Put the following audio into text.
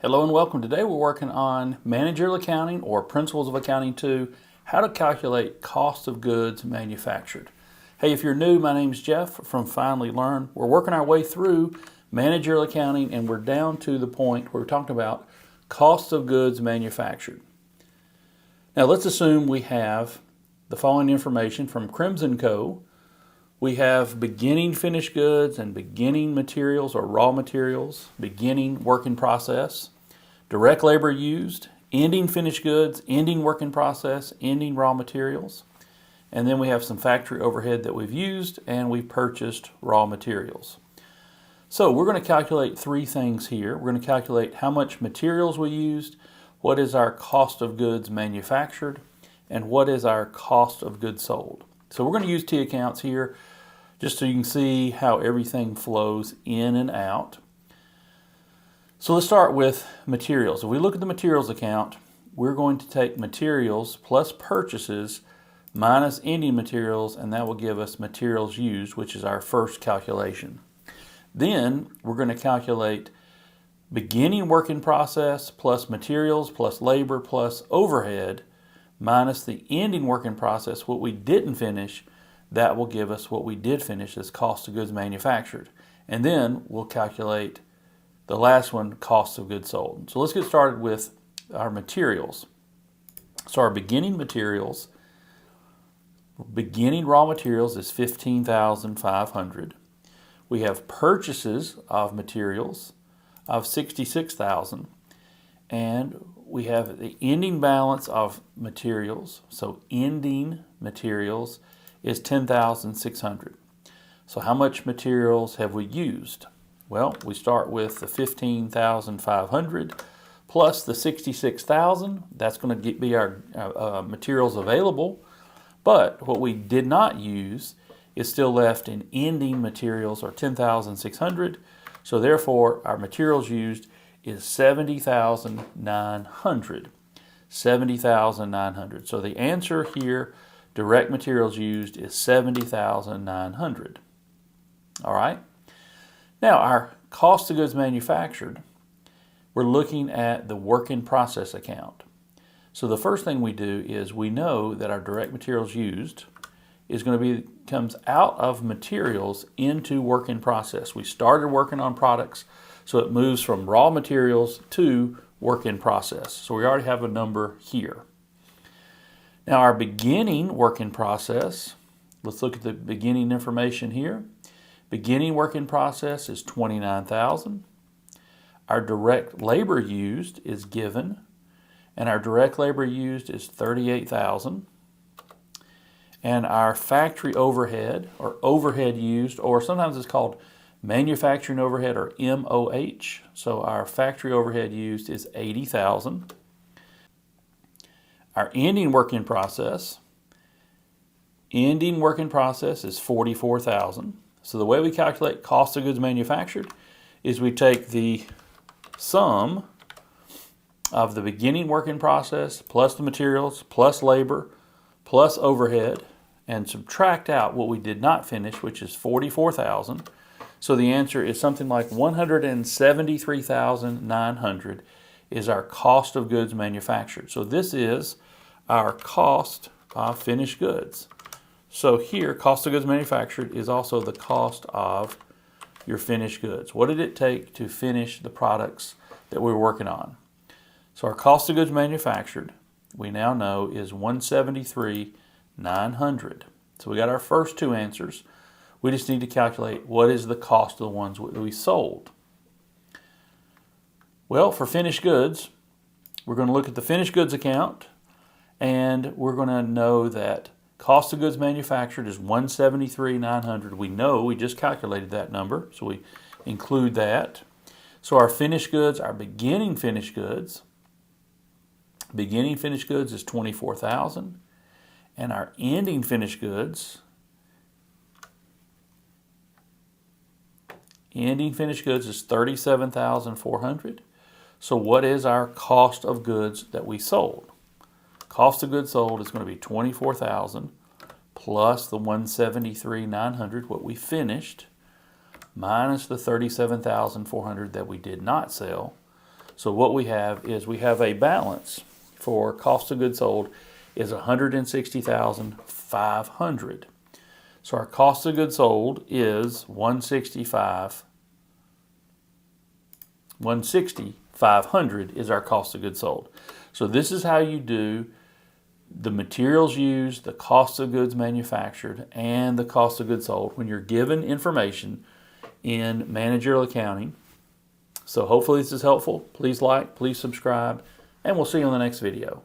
Hello and welcome. Today we're working on managerial accounting or principles of accounting 2, how to calculate cost of goods manufactured. Hey, if you're new, my name's Jeff from Finally Learn. We're working our way through managerial accounting and we're down to the point where we're talking about cost of goods manufactured. Now let's assume we have the following information from Crimson Co. We have beginning finished goods and beginning materials or raw materials, beginning work in process, direct labor used, ending finished goods, ending work in process, ending raw materials. And then we have some factory overhead that we've used and we've purchased raw materials. So we're going to calculate three things here. We're going to calculate how much materials we used, what is our cost of goods manufactured, and what is our cost of goods sold. So we're going to use T accounts here just so you can see how everything flows in and out. So let's start with materials. If we look at the materials account, we're going to take materials plus purchases minus ending materials, and that will give us materials used, which is our first calculation. Then we're going to calculate beginning work in process plus materials plus labor plus overhead minus the ending work in process, what we didn't finish. That will give us what we did finish as cost of goods manufactured. And then we'll calculate the last one, cost of goods sold. So let's get started with our materials. So our beginning materials, beginning raw materials is $15,500. We have purchases of materials of $66,000. And we have the ending balance of materials. So ending materials is $10,600. So how much materials have we used? Well, we start with the $15,500 plus the $66,000. That's going to be our materials available. But what we did not use is still left in ending materials, or $10,600. So therefore, our materials used is $70,900. $70,900. So the answer here, direct materials used, is $70,900. All right. Now our cost of goods manufactured, we're looking at the work in process account. So the first thing we do is we know that our direct materials used is going to be, comes out of materials into work in process. We started working on products, so it moves from raw materials to work in process. So we already have a number here. Now our beginning work in process, let's look at the beginning information here. Beginning work in process is $29,000. Our direct labor used is given, and our direct labor used is $38,000. And our factory overhead, or overhead used, or sometimes it's called manufacturing overhead, or MOH. So our factory overhead used is $80,000. Our ending work in process is $44,000. So the way we calculate cost of goods manufactured is we take the sum of the beginning work in process plus the materials plus labor plus overhead and subtract out what we did not finish, which is $44,000. So the answer is something like $173,900 is our cost of goods manufactured. So this is our cost of finished goods. So here, cost of goods manufactured is also the cost of your finished goods. What did it take to finish the products that we were working on? So our cost of goods manufactured, we now know, is $173,900. So we got our first two answers. We just need to calculate what is the cost of the ones that we sold. Well, for finished goods, we're going to look at the finished goods account, and we're going to know that cost of goods manufactured is $173,900. We know, we just calculated that number, so we include that. So our finished goods, our beginning finished goods is $24,000, and our ending finished goods is $37,400. So what is our cost of goods that we sold? Cost of goods sold is going to be $24,000 plus the $173,900, what we finished, minus the $37,400 that we did not sell. So what we have is we have a balance for cost of goods sold is $160,500. So our cost of goods sold is $160,500 is our cost of goods sold. So this is how you do the materials used, the cost of goods manufactured, and the cost of goods sold when you're given information in managerial accounting. So hopefully this is helpful. Please like, please subscribe, and we'll see you on the next video.